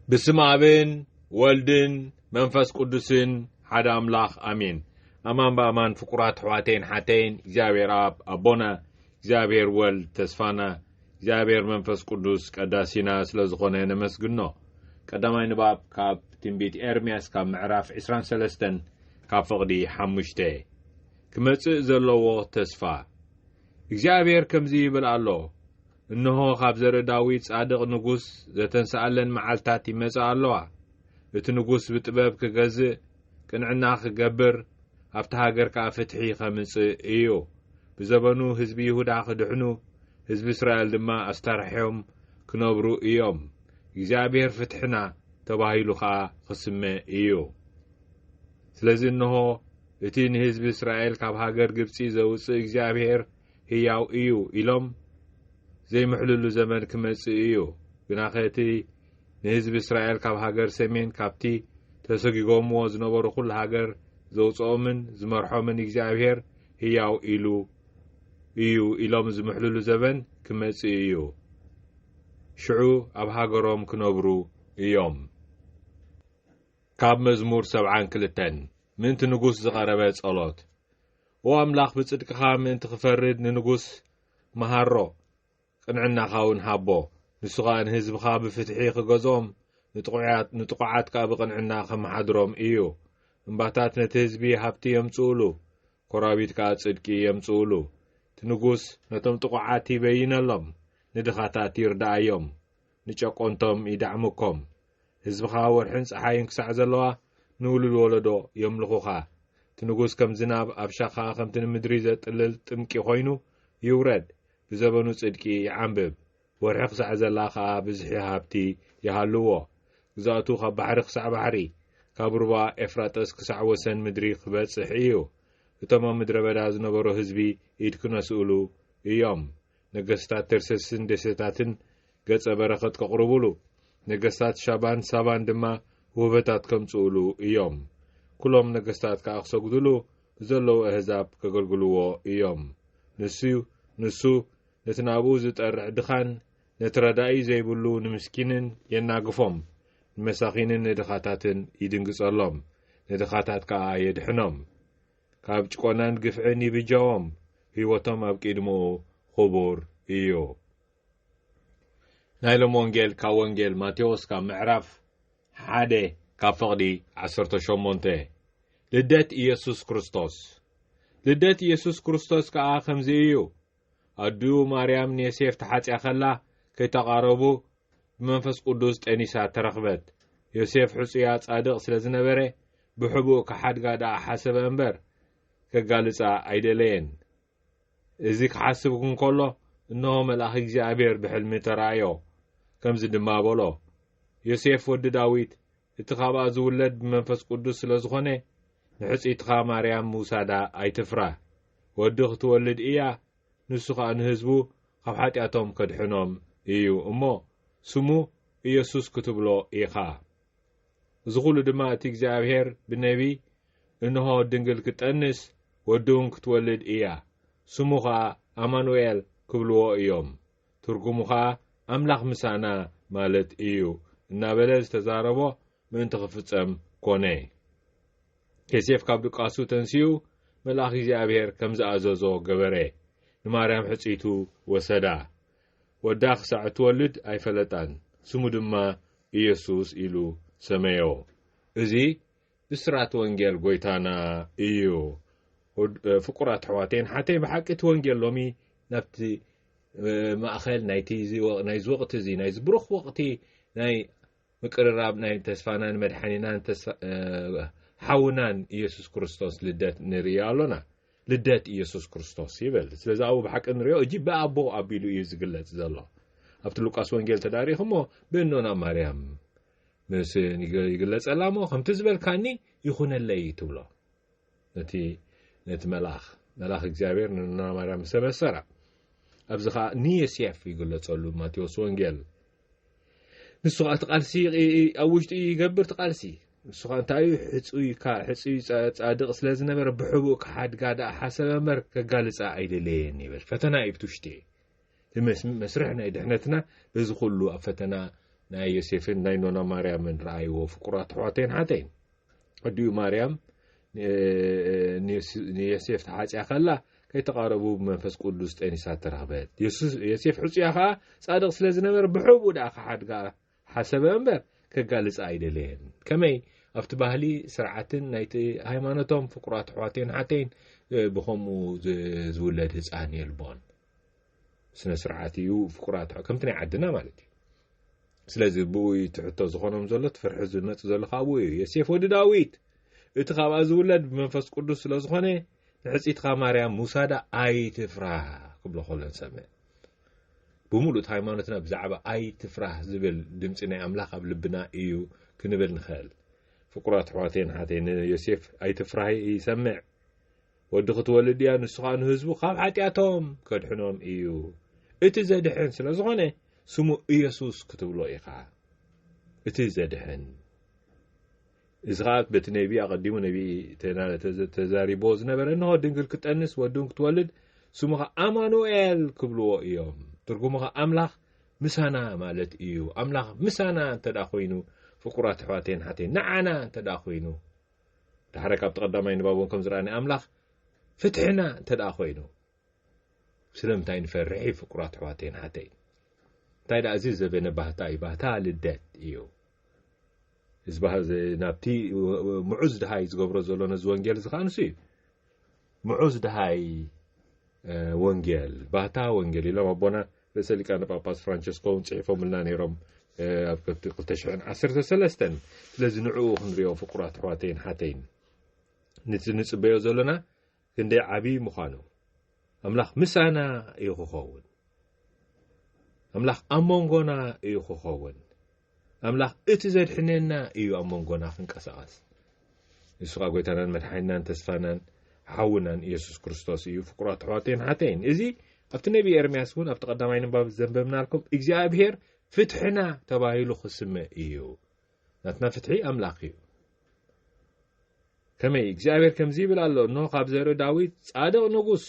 بسم آبن ولدن منفس قدسن حدا أملاخ آمين أمان بأمان فقرات حواتين حاتين جابير آب أبونا جابير ولد تسفانا جابير منفس قدس قداسينا سلزخونه نمسجنو قدامي نباب كاب تنبيت إرمياس كاب معراف عسران سلستن كاب فقدي حمشته كمتسئ زلوه تسفا جابير كمزي بالالله إنه خاب زر داويد صادق نغوس زتنسألن معالتات يمصا اللوا እቲ ንጉስ ብጥበብ ክገዝእ ቅንዕና ክገብር ኣብቲ ሃገር ካፍትሒ ከምጽእ እዩ ብዘበኑ ህዝቢ ይሁዳ ክድሕኑ ህዝቢ እስራኤል ድማ ኣስታርሕዮም ክነብሩ እዮም እግዚአብሔር ፍትሕና ተባሂሉ ኸ ክስመ እዩ ስለዚ እንሆ እቲ ንህዝቢ እስራኤል ካብ ሃገር ግብጺ ዘውጽእ እግዚአብሔር ሕያው እዩ ኢሎም ዘይምሕልሉ ዘመን ክመጽእ እዩ ግናኸቲ ንህዝቢ እስራኤል ካብ ሃገር ሰሜን ካብቲ ተሰጊጎምዎ ዝነበሩ ኩሉ ሃገር ዘውጽኦምን ዝመርሖምን እግዚአብሔር ሕያው እዩ ኢሎም ዝምሕልሉ ዘመን ክመጽእ እዩ ሽዑ ኣብ ሃገሮም ክነብሩ እዮም ካብ መዝሙር 72 ምንቲ ንጉስ ዝቐረበ ጸሎት ወአምላኽ ብጽድቅኻ ምንቲ ክፈርድ ንንጉስ መሃሮ ቅንዕናኻውን ሃቦ ንሱኻ ንህዝብኻ ብፍትሒ ክገዞም ንጥቁዓትካ ብቕንዕና ከመሓድሮም እዩ እምባታት ነቲ ህዝቢ ሃብቲ የምጽኡሉ ኮራቢትካ ጽድቂ የምጽኡሉ ትንጉስ ነቶም ጥቁዓት ይበይነሎም ንድኻታት ይርዳእዮም ንጨቆንቶም ይዳዕምኮም ህዝብኻ ወርሕን ፀሓይን ክሳዕ ዘለዋ ንውሉድ ወለዶ የምልኹኻ ትንጉስ ከም ዝናብ ኣብ ሻኻ ከምቲ ንምድሪ ዘጥልል ጥምቂ ኮይኑ ይውረድ ብዘበኑ ጽድቂ ይዓንብብ ወርሒ ክሳዕ ዘላ ኸዓ ብዝሒ ሃብቲ ይሃልዎ ግዛቱ ካብ ባሕሪ ክሳዕ ባሕሪ ካብ ሩባ ኤፍራጥስ ክሳዕ ወሰን ምድሪ ክበጽሕ እዩ እቶም ኣብ ምድረ በዳ ዝነበሩ ህዝቢ ኢድ ክነስእሉ እዮም ነገስታት ተርሴስን ደሴታትን ገጸ በረኸት ከቕርቡሉ ነገስታት ሻባን ሳባን ድማ ውህበታት ከምጽኡሉ እዮም ኩሎም ነገስታት ከዓ ክሰግድሉ ዘለዉ ኣሕዛብ ከገልግልዎ እዮም ንሱ ነቲ ናብኡ ዝጠርዕ ድኻን ነትረዳኢ ዘይብሉ ንምስኪንን የናግፎም ንመሳኺንን ንድኻታትን ይድንግጸሎም ንድኻታት ከዓ የድሕኖም ካብ ጭቆናን ግፍዕን ይብጃዎም ህይወቶም ኣብ ቅድምኡ ክቡር እዩ ናይሎም ወንጌል ካብ ወንጌል ማቴዎስ ካብ ምዕራፍ 1 ካብ ፈቕዲ 18 ልደት ኢየሱስ ክርስቶስ ከዓ ከምዚ እዩ ኣድኡ ማርያም ንዮሴፍ ተሓጽያ ኸላ ከይተቃረቡ ብመንፈስ ቅዱስ ጠኒሳ ተረኽበት ዮሴፍ ሕጹያ ጻድቕ ስለ ዝነበረ ብሕቡእ ከሓድጋ ዳኣ ሓሰበ እምበር ከጋልጻ ኣይደለየን እዚ ክሓስብ እንከሎ እነሆ መልአኽ እግዚአብሔር ብሕልሚ ተራእዮ ከምዚ ድማ በሎ ዮሴፍ ወዲ ዳዊት እቲ ካብኣ ዝውለድ ብመንፈስ ቅዱስ ስለ ዝኾነ ንሕጺትኻ ማርያም ምውሳዳ ኣይትፍራ ወዲ ክትወልድ እያ ንሱ ኸዓ ንህዝቡ ካብ ሓጢኣቶም ከድሕኖም እዩ እሞ ስሙ ኢየሱስ ክትብሎ ኢኻ እዚ ኩሉ ድማ እቲ እግዚአብሔር ብነቢ እንሆ ድንግል ክጠንስ ወድውን ክትወልድ እያ ስሙ ኸዓ አማኑኤል ክብልዎ እዮም ትርጉሙ ኸዓ ኣምላኽ ምሳና ማለት እዩ እናበለ ዝተዛረቦ ምእንቲ ክፍጸም ኮነ ዮሴፍ ካብ ድቃሱ ተንሲኡ መልአኽ እግዚአብሔር ከም ዝኣዘዞ ገበረ ንማርያም ሕጺቱ ወሰዳ ወዳ ክሳዕ ትወልድ ኣይፈለጣን ስሙ ድማ ኢየሱስ ኢሉ ሰመዮ እዚ ብስራት ወንጌል ጎይታና እዩ ፍቁራት ሕዋቴን ሓተይ ብሓቂት ወንጌል ሎሚ ናብቲ ማእኸል ናይ ዝወቕቲ እዚ ናይ ዝብሩኽ ወቕቲ ናይ ምቅርራብ ናይ ተስፋናን መድሓኒናን ሓውናን ኢየሱስ ክርስቶስ ልደት ንርኢ ኣሎና ልደት ኢየሱስ ክርስቶስ ይብል ስለዚ ኣብኡ ብሓቂ ንሪኦ እጂ ብኣቦ ኣቢሉ እዩ ዝግለጽ ዘሎ ኣብቲ ሉቃስ ወንጌል ተዳሪኽሞ ብእኖና ማርያም ምስ ይግለጸላ ሞ ከምቲ ዝበልካኒ ይኹነለይ ትብሎ ነቲ መልአኽ እግዚአብሔር ንእኖና ማርያም ሰበሰራ ኣብዚ ኸዓ ንዮሴፍ ይግለጸሉ ማቴዎስ ወንጌል ንሱ ኸዓ ትቃልሲ ኣብ ውሽጢ ይገብር ትቃልሲ ንሱ ኸዓ እንታይ ሕጹይ ጻድቕ ስለ ዝነበረ ብሕቡእ ክሓድጋ ዳኣ ሓሰበ እምበር ከጋልጻ ኣይደለየን ይብል ፈተና እዩ ብቲ ውሽጢ መስርሕ ናይ ድሕነትና በዚ ኩሉ ኣብ ፈተና ናይ ዮሴፍን ናይ ኖና ማርያምን ረኣይዎ ፍቁራት ኣሕዋተይን ሓተይን ኣዲኡ ማርያም ንዮሴፍ ተሓፂያ ከላ ከይተቃረቡ ብመንፈስ ቅዱስ ጠኒሳ ተረኽበት ዮሴፍ ሕፁያ ከዓ ጻድቕ ስለ ዝነበረ ብሕቡ ዳኣ ሓድጋ ሓሰበ እምበር ከጋልጽ ኣይደለየን ከመይ ኣብቲ ባህሊ ስርዓትን ናይቲ ሃይማኖቶም ፍቁራት ኣሕዋተይን ሓተይን ብኸምኡ ዝውለድ ህፃን የልቦን ስነ ስርዓት እዩ ፍቁራት ከምቲ ናይ ዓድና ማለት እዩ ስለዚ ብኡይ ትሕቶ ዝኾኖም ዘሎ ትፍርሒ ዝመጽእ ዘሎ ካብኡ እዩ ዮሴፍ ወዲ ዳዊት እቲ ካብኣ ዝውለድ ብመንፈስ ቅዱስ ስለ ዝኾነ ንሕፂትካ ማርያም ሙሳዳ ኣይትፍራህ ክብሎ ከሎን ሰምዕ ብምሉእ ሃይማኖትና ብዛዕባ ኣይትፍራህ ዝብል ድምፂ ናይ ኣምላኽ ኣብ ልብና እዩ ክንብል ንኽእል ፍቁራት ኣሕዋተይን ሓተይን ዮሴፍ ኣይትፍራህ ይሰምዕ ወዲ ክትወልድ እያ ንሱ ከዓ ንህዝቡ ካብ ሓጢኣቶም ከድሕኖም እዩ እቲ ዘድሕን ስለ ዝኾነ ስሙ ኢየሱስ ክትብሎ ኢኻ እቲ ዘድሕን እዚ ከዓ በቲ ነቢ ኣቐዲሙ ነቢ ተዛሪቦ ዝነበረ እንሆ ድንግል ክትጠንስ ወዱን ክትወልድ ስሙ ከዓ ኣማኑኤል ክብልዎ እዮም ትርጉሙ ከዓ ኣምላኽ ምሳና ማለት እዩ ኣምላኽ ምሳና እንተዳ ኮይኑ ፍቁራት ኣሕዋተይን ሓተይን ንዓና እንተዳ ኮይኑ ድሕሪ ካብ ተቐዳማይ ንባቦን ከም ዝረኣኒ ኣምላኽ ፍትሕና እንተዳ ኮይኑ ስለምንታይ ንፈርሒ ፍቁራት ኣሕዋተይን ሓተይን እንታይ ደኣ እዚ ዘበነ ባህታ እዩ ባህታ ልደት እዩ እዚ ናብቲ ምዑዝ ድሃይ ዝገብሮ ዘሎ ነዚ ወንጌል እዚ ከዓ ንሱ እዩ ምዑዝ ድሃይ ወንጌል ባህታ ወንጌል ኢሎም ኣቦና ርእሰ ሊቃነ ጳጳስ ፍራንቸስኮ ጽሒፎምልና ነይሮም ኣብ 2013 ስለዚ ንዕኡ ክንሪኦ ፍቁራት ኣሕዋተይን ሓተይን ንጽበዮ ዘለና ክንደይ ዓብይ ምዃኑ ኣምላኽ ምሳና እዩ ክኸውን ኣምላኽ ኣብ መንጎና እዩ ክኸውን ኣምላኽ እቲ ዘድሕነና እዩ ኣብ መንጎና ክንቀሳቐስ ንሱ ከዓ ጎይታናን መድሓኒናን ተስፋናን ሓውናን ኢየሱስ ክርስቶስ እዩ ፍቁራት ኣሕዋተይን ሓተይን እዚ ኣብቲ ነቢ ኤርምያስ እውን ኣብቲ ቀዳማይ ንባብ ዘንበብናልኩም እግዚኣብሔር ፍትሕና ተባሂሉ ክስምዕ እዩ ናትና ፍትሒ ኣምላኽ እዩ ከመይ እግዚኣብሔር ከምዚ ይብል ኣሎ እነሆ ካብ ዘርኢ ዳዊት ጻድቕ ንጉስ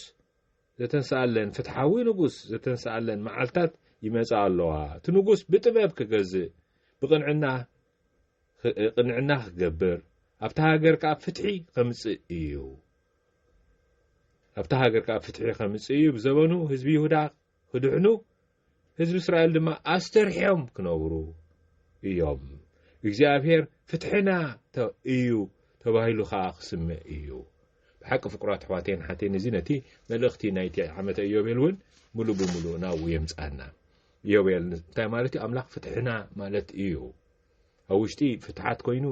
ዘተንስኣለን ፍትሓዊ ንጉስ ዘተንስኣለን መዓልታት ይመጽእ ኣለዋ እቲ ንጉስ ብጥበብ ክገዝእ ብቕንዕና ክገብር ኣብታ ሃገር ከዓ ፍትሒ ከምጽእ እዩ ኣብታ ሃገር ከዓ ፍትሒ ከምጽእ እዩ ብዘበኑ ህዝቢ ይሁዳ ክድሕኑ ህዝቢ እስራኤል ድማ ኣስተርሕዮም ክነብሩ እዮም እግዚኣብሔር ፍትሕና እዩ ተባሂሉ ከዓ ክስምዕ እዩ ብሓቂ ፍቁራት ኣሕዋተይን ሓተይን እዚ ነቲ መልእኽቲ ናይቲ ዓመተ ኢዮቤል እውን ሙሉእ ብምሉእ ናብኡ የምጽኣና ኢዮቤል እንታይ ማለት እዩ ኣምላኽ ፍትሕና ማለት እዩ ኣብ ውሽጢ ፍትሓት ኮይኑ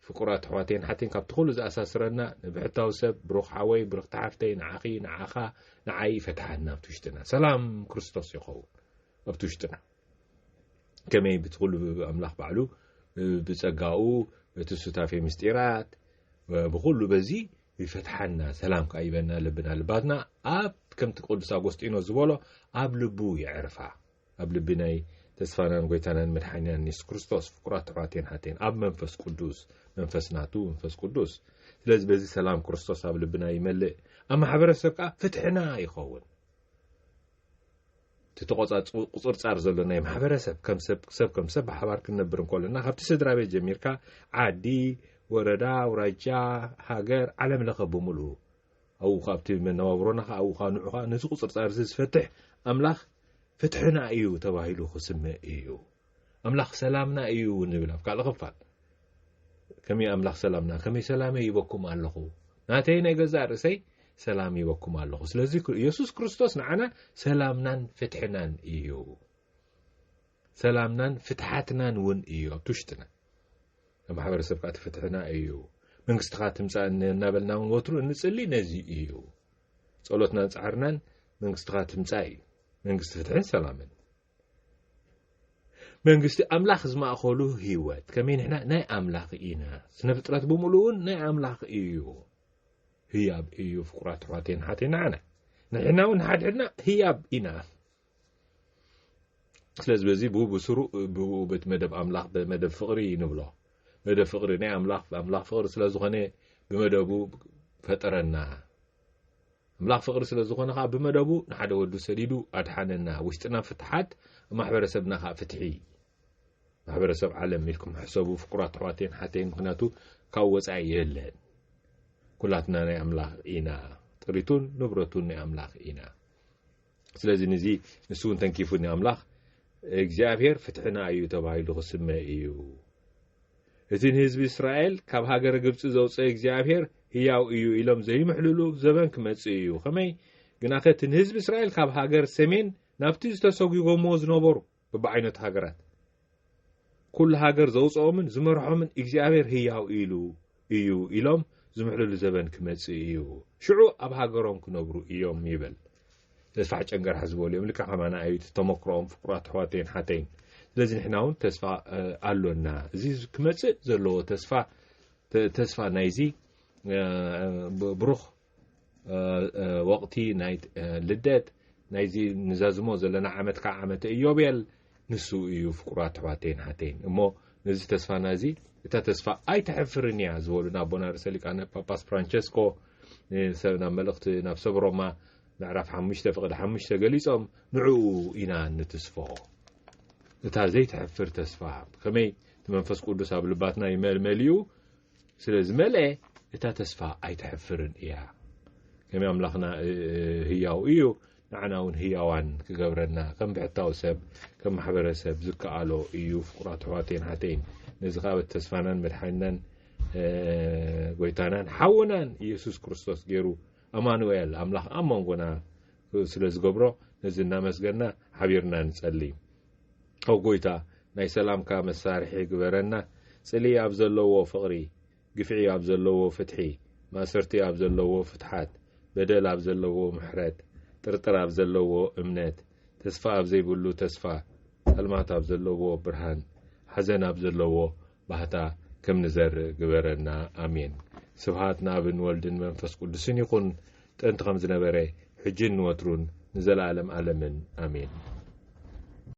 ፍቁራት ኣሕዋተይን ሓተይን ካብቲ ኩሉ ዝኣሳስረና ንብሕታዊ ሰብ ብሩኽ ሓወይ ብሩኽ ተሓፍተይ ንዓኺ ንዓኻ ንዓይ ፈትሓና ኣብቲ ውሽጥና ሰላም ክርስቶስ ይኸውን ኣብቲ ውሽጥና ከመይ በቲ ኩሉ ኣምላኽ ባዕሉ ብጸጋኡ በቲ ሱታፌ ምስጢራት ብኩሉ በዚ ይፈትሓና ሰላም ከዓ ይበና ልብና ልባትና ኣብ ከምቲ ቅዱስ ኣጎስጢኖስ ዝበሎ ኣብ ልቡ የዕርፋ ኣብ ልቢ ናይ ተስፋናን ጎይታናን መድሓኒናን ኢየሱስ ክርስቶስ ፍቁራት ኣሕዋተይን ሓተይን ኣብ መንፈስ ቅዱስ መንፈስ ናቱ መንፈስ ቅዱስ ስለዚ በዚ ሰላም ክርስቶስ ኣብ ልብና ይመልእ ኣብ ማሕበረሰብ ከዓ ፍትሕና ይኸውን ተቆጻጽ ቁጽርጻር ዘሎ ናይ ማሕበረሰብ ከም ሰብ ብሓባር ክንነብር እንከለና ካብቲ ስድራ ቤት ጀሚርካ ዓዲ ወረዳ አውራጃ ሃገር ዓለም ለኸ ብምሉእ ኣብኡ ካብቲ መነባብሮና ኣብኡ ንዑኻ ነዚ ቁጽርጻር ዝፈትሕ ኣምላኽ ፍትሕና እዩ ተባሂሉ ክስምዕ እዩ ኣምላኽ ሰላምና እዩ ንብል ኣብ ካልእ ክፋል ከመይ ኣምላኽ ሰላምና ከመይ ሰላመይ ይበኩም ኣለኹ ናተይ ናይ ገዛእ ርእሰይ ሰላም ይበኩም ኣለኹ ስለዚ ኢየሱስ ክርስቶስ ንዓና ሰላምናን ፍትሕናን እዩ ሰላምናን ፍትሓትናን እውን እዩ ኣብ ውሽጥና ማሕበረሰብ ከዓ ፍትሕና እዩ መንግስትኻ ትምጻእ እናበልና እውን ወትሩ እንጽሊ ነዚ እዩ ጸሎትናን ጻዕርናን መንግስትኻ ትምጻእ እዩ መንግስቲ ፍትሕን ሰላምን መንግስቲ ኣምላኽ ዝማእኸሉ ህይወት ከመይ ንሕና ናይ ኣምላኽ ኢና ስነ ፍጥረት ብምሉእ እውን ናይ ኣምላኽ እዩ ህያብ እዩ ፍቁራት ኣሕዋተይን ሓተይን ንሕና እውን ሓድሕድና ህያብ ኢና ስለዚ በዚ ብስሩ በቲ መደብ ኣምላኽ መደብ ፍቕሪ ንብሎ መደብ ፍቕሪ ናይ ኣምላኽ ፍቕሪ ስለ ዝኾነ ብመደቡ ፈጠረና ኣምላኽ ፍቕሪ ስለ ዝኾነ ከዓ ብመደቡ ንሓደ ወዱ ሰዲዱ ኣድሓነና ውሽጥና ፍትሓት ማሕበረሰብና ከዓ ፍትሒ ማሕበረሰብ ዓለም ኢልኩም ሕሰቡ ፍቁራት ኣሕዋተይን ሓተይን ምክንያቱ ካብ ወፃኢ የለን ኩላትና ናይ ኣምላኽ ኢና ጥሪቱን ንብረቱን ናይ ኣምላኽ ኢና ስለዚ ንዚ ንሱ እውን ተንኪፉ ናይ ኣምላኽ እግዚኣብሔር ፍትሕና እዩ ተባሂሉ ክስመ እዩ እቲ ንህዝቢ እስራኤል ካብ ሃገረ ግብፂ ዘውፅአ እግዚኣብሔር ህያው እዩ ኢሎም ዘይምሕልሉ ዘበን ክመጽእ እዩ ከመይ ግና ከቲ ንህዝቢ እስራኤል ካብ ሃገር ሰሜን ናብቲ ዝተሰጉጎምዎ ዝነበሩ በብዓይነት ሃገራት ኩሉ ሃገር ዘውፅኦምን ዝመርሖምን እግዚኣብሔር ህያው እዩ ኢሎም ዝምሕልሉ ዘበን ክመጽእ እዩ ሽዑ ኣብ ሃገሮም ክነብሩ እዮም ይብል ተስፋ ጨንገር ሓዝበሉ እዮም ልክዕ ከማና ኣዩት ተመክሮኦም ፍቁራት ኣሕዋተይን ሓተይን ስለዚ ንሕና እውን ተስፋ ኣሎና እዚ ክመጽእ ዘለዎ ተስፋ ናይዚ ብሩኽ ወቅቲ ናይ ልደት ናይዚ ንዛዝሞ ዘለና ዓመት ካብ ዓመት ኢዮቤል ንሱ እዩ ፍቁራት ኣሕዋተይን ሓተይን እሞ ነዚ ተስፋና እዚ እታ ተስፋ ኣይተሕፍርን እያ ዝበሉና ኣቦና ርእሰ ሊቃነ ጳጳስ ፍራንቸስኮ ሰብና መልእኽቲ ናብ ሰብ ሮማ ምዕራፍ 5 ፍቅዲ 5 ገሊጾም ንዕኡ ኢና ንትስፎ እታ ዘይተሕፍር ተስፋ ከመይ መንፈስ ቅዱስ ኣብ ልባትና ይመልመልዩ ስለዝመልአ እታ ተስፋ ኣይተሕፍርን እያ ከመይ ኣምላኽና ህያው እዩ ንዓና እውን ህያዋን ክገብረና ከም ብሕታዊ ሰብ ከም ማሕበረሰብ ዝከኣሎ እዩ ፍቁራት ኣሕዋተይን ሓተይን ነዚ ካብ ተስፋናን መድሓኒናን ጎይታናን ሓውናን ኢየሱስ ክርስቶስ ገይሩ ኣማኑኤል ኣምላኽ ኣብ መንጎና ስለ ዝገብሮ ነዚ እናመስገና ሓቢርና ንጸሊ ኣብ ጎይታ ናይ ሰላምካ መሳርሒ ግበረና ጽሊ ኣብ ዘለዎ ፍቕሪ ግፍዒ ኣብ ዘለዎ ፍትሒ ማእሰርቲ ኣብ ዘለዎ ፍትሓት በደል ኣብ ዘለዎ ምሕረት ጥርጥር ኣብ ዘለዎ እምነት ተስፋ ኣብ ዘይብሉ ተስፋ ሕልማት ኣብ ዘለዎ ብርሃን ሓዘን ኣብ ዘለዎ ባህታ ከም ንዘርእ ግበረና ኣሜን ስብሃት ናብን ወልድን መንፈስ ቅዱስን ይኹን ጥንቲ ከም ዝነበረ ሕጅን ወትሩን ንዘላለም ዓለምን ኣሜን